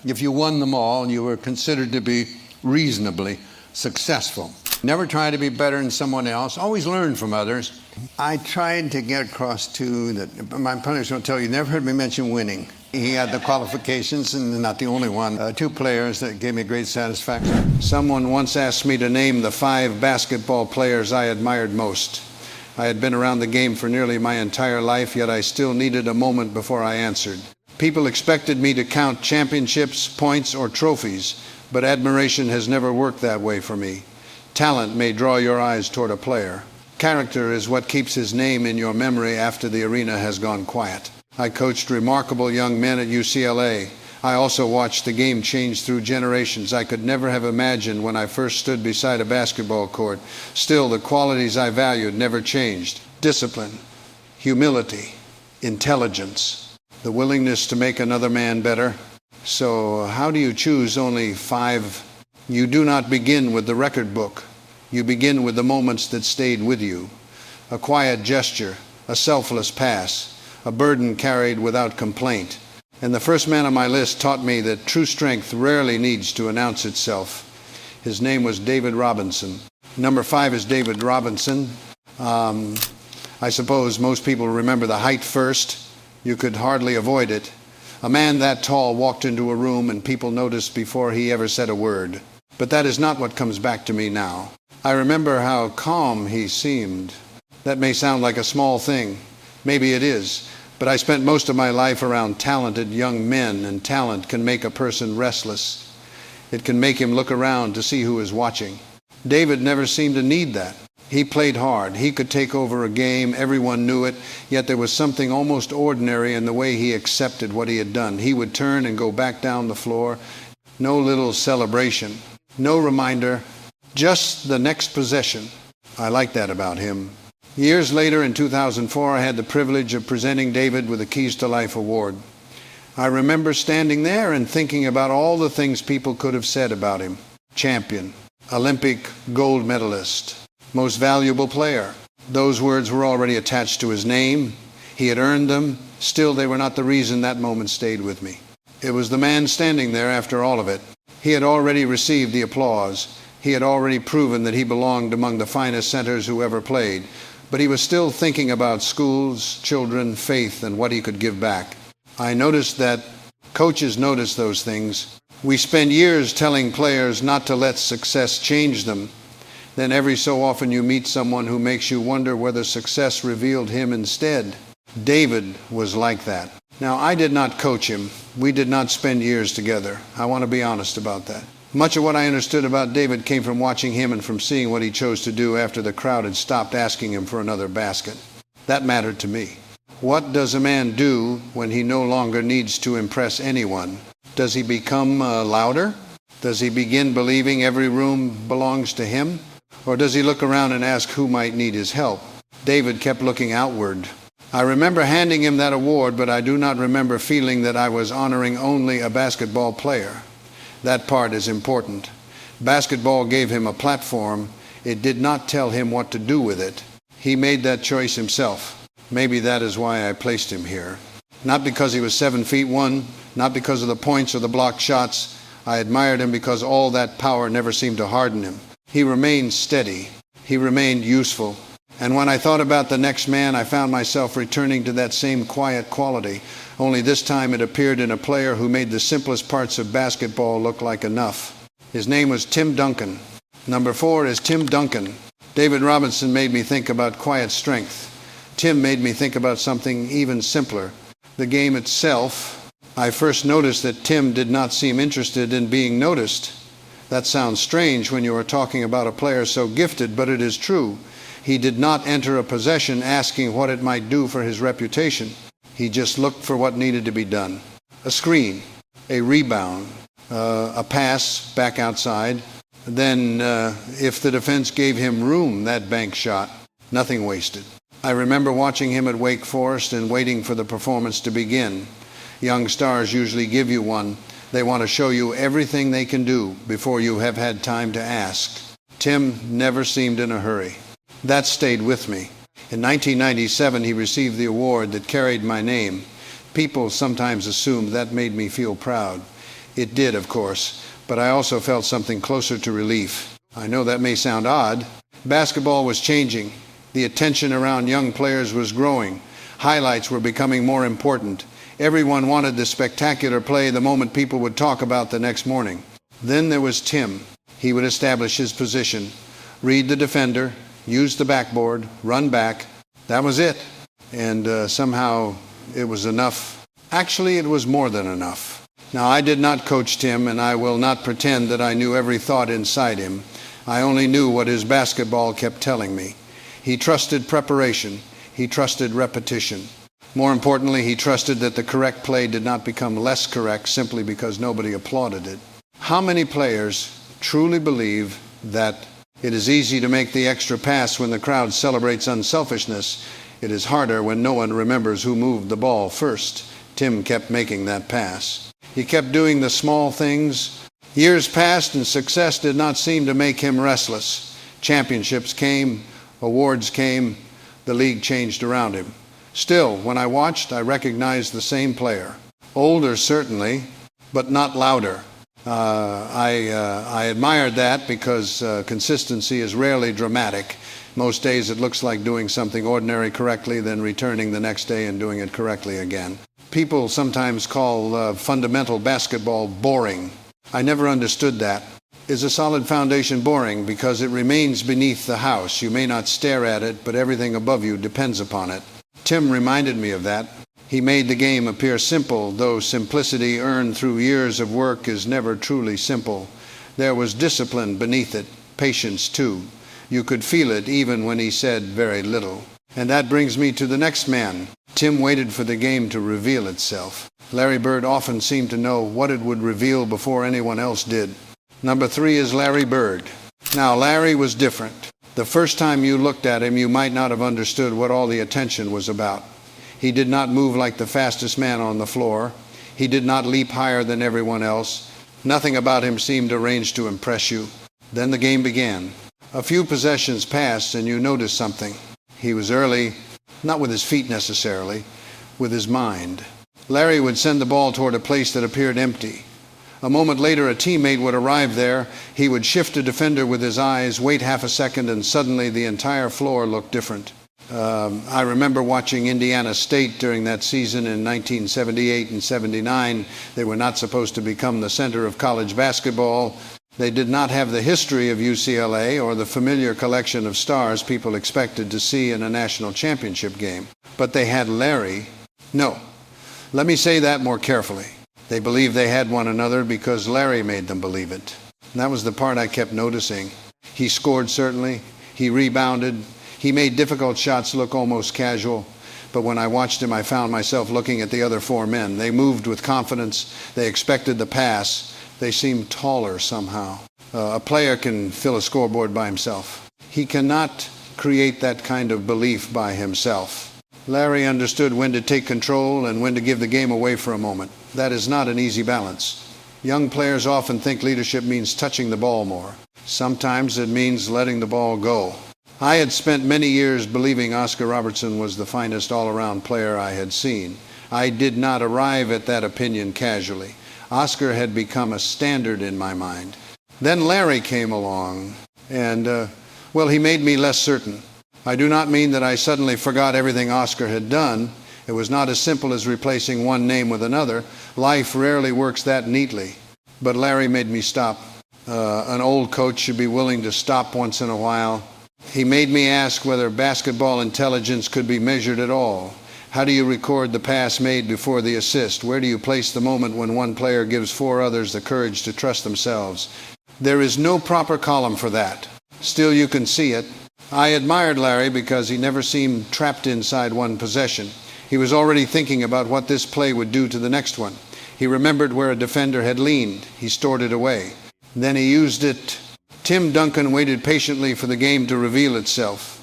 If you won them all, you were considered to be reasonably successful. Never try to be better than someone else. Always learn from others. I tried to get across, too, that my opponents will tell you, never heard me mention winning. He had the qualifications, and not the only one. Two players that gave me great satisfaction. Someone once asked me to name the 5 basketball players I admired most. I had been around the game for nearly my entire life, yet I still needed a moment before I answered. People expected me to count championships, points, or trophies, but admiration has never worked that way for me. Talent may draw your eyes toward a player. Character is what keeps his name in your memory after the arena has gone quiet. I coached remarkable young men at UCLA. I also watched the game change through generations. I could never have imagined when I first stood beside a basketball court. Still, the qualities I valued never changed. Discipline, humility, intelligence, the willingness to make another man better. So how do you choose only 5? You do not begin with the record book. You begin with the moments that stayed with you. A quiet gesture, a selfless pass, a burden carried without complaint. And the first man on my list taught me that true strength rarely needs to announce itself. His name was David Robinson. Number 5 is David Robinson. I suppose most people remember the height first. You could hardly avoid it. A man that tall walked into a room and people noticed before he ever said a word. But that is not what comes back to me now. I remember how calm he seemed. That may sound like a small thing. Maybe it is. But I spent most of my life around talented young men, and talent can make a person restless. It can make him look around to see who is watching. David never seemed to need that. He played hard. He could take over a game. Everyone knew it. Yet there was something almost ordinary in the way he accepted what he had done. He would turn and go back down the floor. No little celebration. No reminder. Just the next possession. I like that about him. Years later, in 2004, I had the privilege of presenting David with the Keys to Life Award. I remember standing there and thinking about all the things people could have said about him. Champion, Olympic gold medalist, most valuable player. Those words were already attached to his name. He had earned them. Still, they were not the reason that moment stayed with me. It was the man standing there after all of it. He had already received the applause. He had already proven that he belonged among the finest centers who ever played. But he was still thinking about schools, children, faith, and what he could give back. I noticed that coaches notice those things. We spend years telling players not to let success change them. Then every so often you meet someone who makes you wonder whether success revealed him instead. David was like that. Now, I did not coach him. We did not spend years together. I want to be honest about that. Much of what I understood about David came from watching him and from seeing what he chose to do after the crowd had stopped asking him for another basket. That mattered to me. What does a man do when he no longer needs to impress anyone? Does he become louder? Does he begin believing every room belongs to him? Or does he look around and ask who might need his help? David kept looking outward. I remember handing him that award, but I do not remember feeling that I was honoring only a basketball player. That part is important. Basketball gave him a platform. It did not tell him what to do with it. He made that choice himself. Maybe that is why I placed him here. Not because he was 7'1", not because of the points or the blocked shots. I admired him because all that power never seemed to harden him. He remained steady. He remained useful. And when I thought about the next man, I found myself returning to that same quiet quality. Only this time it appeared in a player who made the simplest parts of basketball look like enough. His name was Tim Duncan. Number 4 is Tim Duncan. David Robinson made me think about quiet strength. Tim made me think about something even simpler. The game itself. I first noticed that Tim did not seem interested in being noticed. That sounds strange when you are talking about a player so gifted, but it is true. He did not enter a possession asking what it might do for his reputation. He just looked for what needed to be done. A screen, a rebound, a pass back outside. Then, if the defense gave him room, that bank shot, nothing wasted. I remember watching him at Wake Forest and waiting for the performance to begin. Young stars usually give you one. They want to show you everything they can do before you have had time to ask. Tim never seemed in a hurry. That stayed with me. In 1997, he received the award that carried my name. People sometimes assumed that made me feel proud. It did, of course, but I also felt something closer to relief. I know that may sound odd. Basketball was changing. The attention around young players was growing. Highlights were becoming more important. Everyone wanted the spectacular play the moment people would talk about the next morning. Then there was Tim. He would establish his position, read the defender, use the backboard, run back. That was it. And somehow it was enough. Actually, it was more than enough. Now, I did not coach Tim, and I will not pretend that I knew every thought inside him. I only knew what his basketball kept telling me. He trusted preparation. He trusted repetition. More importantly, he trusted that the correct play did not become less correct simply because nobody applauded it. How many players truly believe that it is easy to make the extra pass when the crowd celebrates unselfishness? It is harder when no one remembers who moved the ball first. Tim kept making that pass. He kept doing the small things. Years passed and success did not seem to make him restless. Championships came, awards came, the league changed around him. Still, when I watched, I recognized the same player. Older, certainly, but not louder. I admired that because consistency is rarely dramatic. Most days it looks like doing something ordinary correctly, then returning the next day and doing it correctly again. People sometimes call fundamental basketball boring. I never understood that. Is a solid foundation boring? Because it remains beneath the house. You may not stare at it, but everything above you depends upon it. Tim reminded me of that. He made the game appear simple, though simplicity earned through years of work is never truly simple. There was discipline beneath it, patience too. You could feel it even when he said very little. And that brings me to the next man. Tim waited for the game to reveal itself. Larry Bird often seemed to know what it would reveal before anyone else did. Number 3 is Larry Bird. Now, Larry was different. The first time you looked at him, you might not have understood what all the attention was about. He did not move like the fastest man on the floor. He did not leap higher than everyone else. Nothing about him seemed arranged to impress you. Then the game began. A few possessions passed and you noticed something. He was early, not with his feet necessarily, with his mind. Larry would send the ball toward a place that appeared empty. A moment later, a teammate would arrive there. He would shift a defender with his eyes, wait half a second, and suddenly the entire floor looked different. I remember watching Indiana State during that season in 1978 and 79. They were not supposed to become the center of college basketball. They did not have the history of UCLA or the familiar collection of stars people expected to see in a national championship game. But they had Larry. No, let me say that more carefully. They believed they had one another because Larry made them believe it. And that was the part I kept noticing. He scored, certainly. He rebounded. He made difficult shots look almost casual. But when I watched him, I found myself looking at the other 4 men. They moved with confidence. They expected the pass. They seemed taller somehow. A player can fill a scoreboard by himself. He cannot create that kind of belief by himself. Larry understood when to take control and when to give the game away for a moment. That is not an easy balance. Young players often think leadership means touching the ball more. Sometimes it means letting the ball go. I had spent many years believing Oscar Robertson was the finest all-around player I had seen. I did not arrive at that opinion casually. Oscar had become a standard in my mind. Then Larry came along, and, he made me less certain. I do not mean that I suddenly forgot everything Oscar had done. It was not as simple as replacing one name with another. Life rarely works that neatly. But Larry made me stop. An old coach should be willing to stop once in a while. He made me ask whether basketball intelligence could be measured at all. How do you record the pass made before the assist? Where do you place the moment when one player gives 4 others the courage to trust themselves? There is no proper column for that. Still, you can see it. I admired Larry because he never seemed trapped inside one possession. He was already thinking about what this play would do to the next one. He remembered where a defender had leaned. He stored it away. Then he used it. Tim Duncan waited patiently for the game to reveal itself.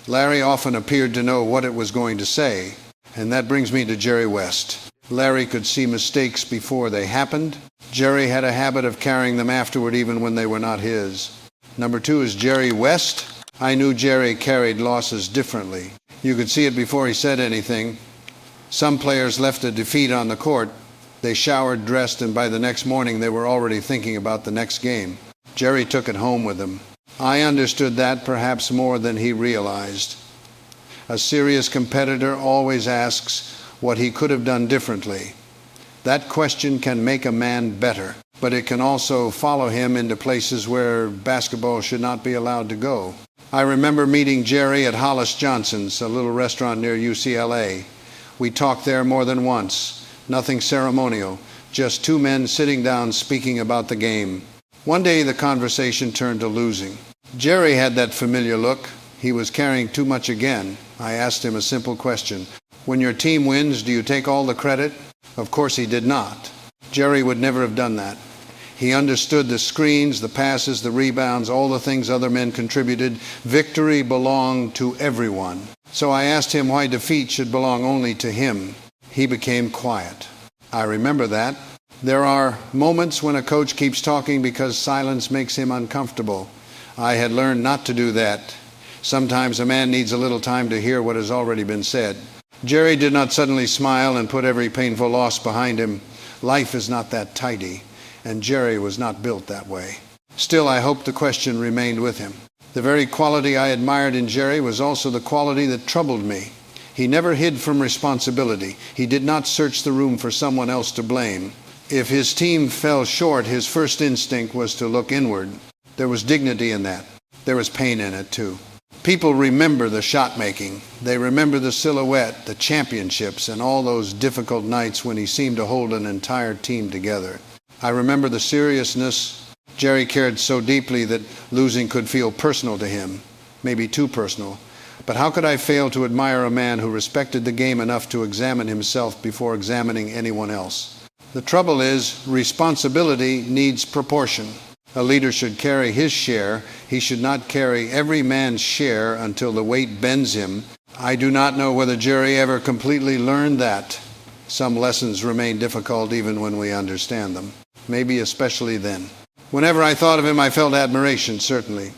Larry often appeared to know what it was going to say. And that brings me to Jerry West. Larry could see mistakes before they happened. Jerry had a habit of carrying them afterward even when they were not his. Number 2 is Jerry West. I knew Jerry carried losses differently. You could see it before he said anything. Some players left a defeat on the court. They showered, dressed, and by the next morning they were already thinking about the next game. Jerry took it home with him. I understood that perhaps more than he realized. A serious competitor always asks what he could have done differently. That question can make a man better, but it can also follow him into places where basketball should not be allowed to go. I remember meeting Jerry at Hollis Johnson's, a little restaurant near UCLA. We talked there more than once. Nothing ceremonial, just two men sitting down speaking about the game. One day the conversation turned to losing. Jerry had that familiar look. He was carrying too much again. I asked him a simple question. When your team wins, do you take all the credit? Of course he did not. Jerry would never have done that. He understood the screens, the passes, the rebounds, all the things other men contributed. Victory belonged to everyone. So I asked him why defeat should belong only to him. He became quiet. I remember that. There are moments when a coach keeps talking because silence makes him uncomfortable. I had learned not to do that. Sometimes a man needs a little time to hear what has already been said. Jerry did not suddenly smile and put every painful loss behind him. Life is not that tidy, and Jerry was not built that way. Still, I hope the question remained with him. The very quality I admired in Jerry was also the quality that troubled me. He never hid from responsibility. He did not search the room for someone else to blame. If his team fell short, his first instinct was to look inward. There was dignity in that. There was pain in it, too. People remember the shot making. They remember the silhouette, the championships, and all those difficult nights when he seemed to hold an entire team together. I remember the seriousness. Jerry cared so deeply that losing could feel personal to him, maybe too personal. But how could I fail to admire a man who respected the game enough to examine himself before examining anyone else? The trouble is, responsibility needs proportion. A leader should carry his share. He should not carry every man's share until the weight bends him. I do not know whether Jerry ever completely learned that. Some lessons remain difficult even when we understand them. Maybe especially then. Whenever I thought of him, I felt admiration, certainly.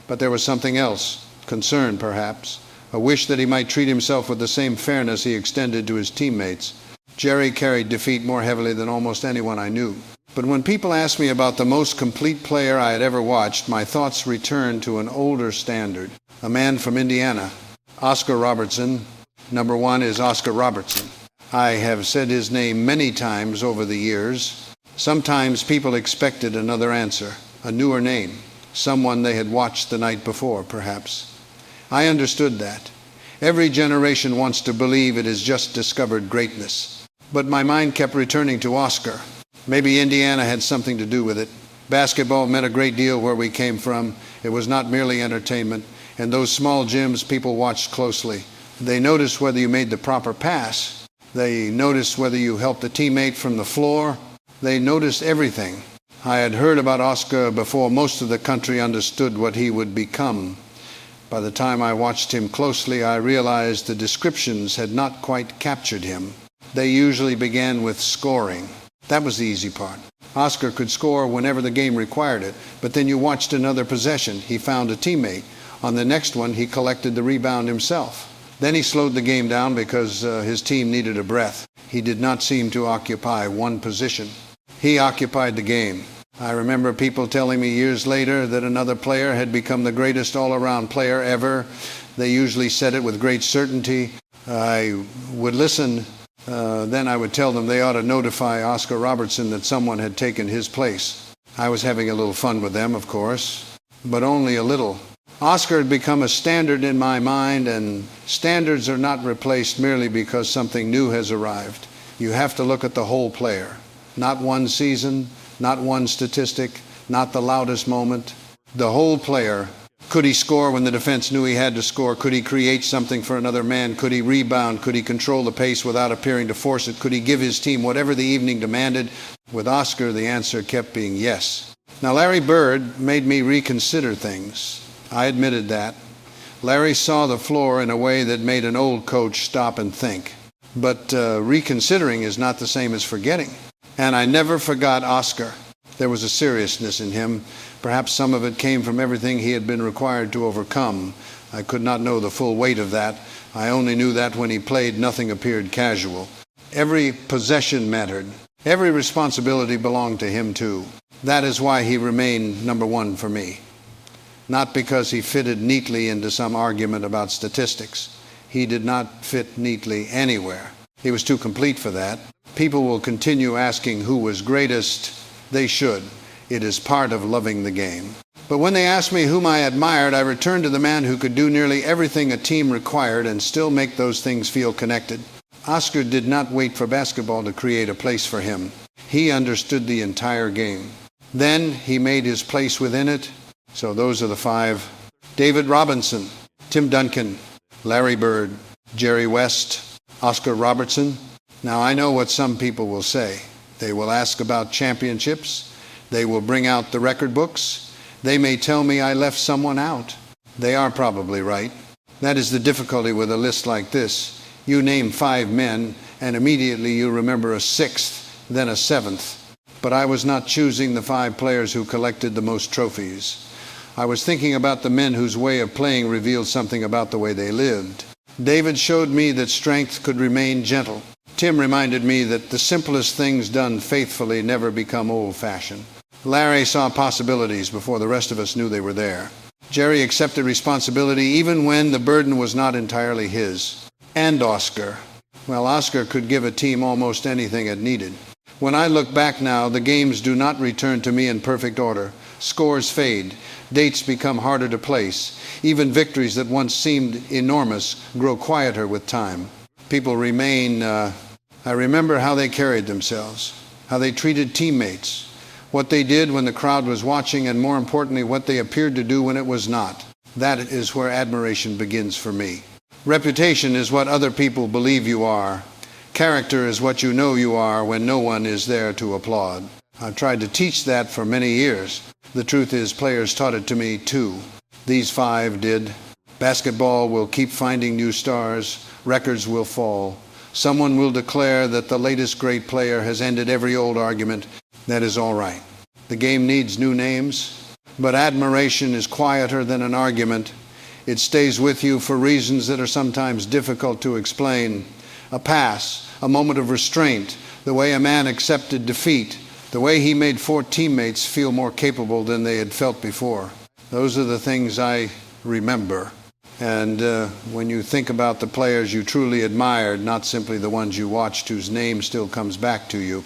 But there was something else, concern perhaps, a wish that he might treat himself with the same fairness he extended to his teammates. Jerry carried defeat more heavily than almost anyone I knew. But when people ask me about the most complete player I had ever watched, my thoughts return to an older standard. A man from Indiana, Oscar Robertson. Number one is Oscar Robertson. I have said his name many times over the years. Sometimes people expected another answer, a newer name, someone they had watched the night before, perhaps. I understood that. Every generation wants to believe it has just discovered greatness. But my mind kept returning to Oscar. Maybe Indiana had something to do with it. Basketball meant a great deal where we came from. It was not merely entertainment. In those small gyms, people watched closely. They noticed whether you made the proper pass. They noticed whether you helped a teammate from the floor. They noticed everything. I had heard about Oscar before most of the country understood what he would become. By the time I watched him closely, I realized the descriptions had not quite captured him. They usually began with scoring. That was the easy part. Oscar could score whenever the game required it, but then you watched another possession. He found a teammate. On the next one, he collected the rebound himself. Then he slowed the game down because his team needed a breath. He did not seem to occupy one position. He occupied the game. I remember people telling me years later that another player had become the greatest all-around player ever. They usually said it with great certainty. I would listen. Then I would tell them they ought to notify Oscar Robertson that someone had taken his place. I was having a little fun with them, of course, but only a little. Oscar had become a standard in my mind, and standards are not replaced merely because something new has arrived. You have to look at the whole player, not one season, not one statistic, not the loudest moment. The whole player. Could he score when the defense knew he had to score? Could he create something for another man? Could he rebound? Could he control the pace without appearing to force it? Could he give his team whatever the evening demanded? With Oscar, the answer kept being yes. Now, Larry Bird made me reconsider things. I admitted that. Larry saw the floor in a way that made an old coach stop and think. But reconsidering is not the same as forgetting. And I never forgot Oscar. There was a seriousness in him. Perhaps some of it came from everything he had been required to overcome. I could not know the full weight of that. I only knew that when he played, nothing appeared casual. Every possession mattered. Every responsibility belonged to him too. That is why he remained number one for me. Not because he fitted neatly into some argument about statistics. He did not fit neatly anywhere. He was too complete for that. People will continue asking who was greatest. They should. It is part of loving the game. But when they asked me whom I admired, I returned to the man who could do nearly everything a team required and still make those things feel connected. Oscar did not wait for basketball to create a place for him. He understood the entire game. Then he made his place within it. So those are the five. David Robinson, Tim Duncan, Larry Bird, Jerry West, Oscar Robertson. Now I know what some people will say. They will ask about championships. They will bring out the record books. They may tell me I left someone out. They are probably right. That is the difficulty with a list like this. You name 5 men, and immediately you remember a 6th, then a 7th. But I was not choosing the 5 players who collected the most trophies. I was thinking about the men whose way of playing revealed something about the way they lived. David showed me that strength could remain gentle. Tim reminded me that the simplest things done faithfully never become old-fashioned. Larry saw possibilities before the rest of us knew they were there. Jerry accepted responsibility even when the burden was not entirely his. And Oscar. Well, Oscar could give a team almost anything it needed. When I look back now, the games do not return to me in perfect order. Scores fade. Dates become harder to place. Even victories that once seemed enormous grow quieter with time. People remain, I remember how they carried themselves, how they treated teammates, what they did when the crowd was watching, and more importantly, what they appeared to do when it was not. That is where admiration begins for me. Reputation is what other people believe you are. Character is what you know you are when no one is there to applaud. I've tried to teach that for many years. The truth is, players taught it to me too. These 5 did. Basketball will keep finding new stars. Records will fall. Someone will declare that the latest great player has ended every old argument. That is all right. The game needs new names, but admiration is quieter than an argument. It stays with you for reasons that are sometimes difficult to explain. A pass, a moment of restraint, the way a man accepted defeat, the way he made 4 teammates feel more capable than they had felt before. Those are the things I remember. And when you think about the players you truly admired, not simply the ones you watched whose name still comes back to you,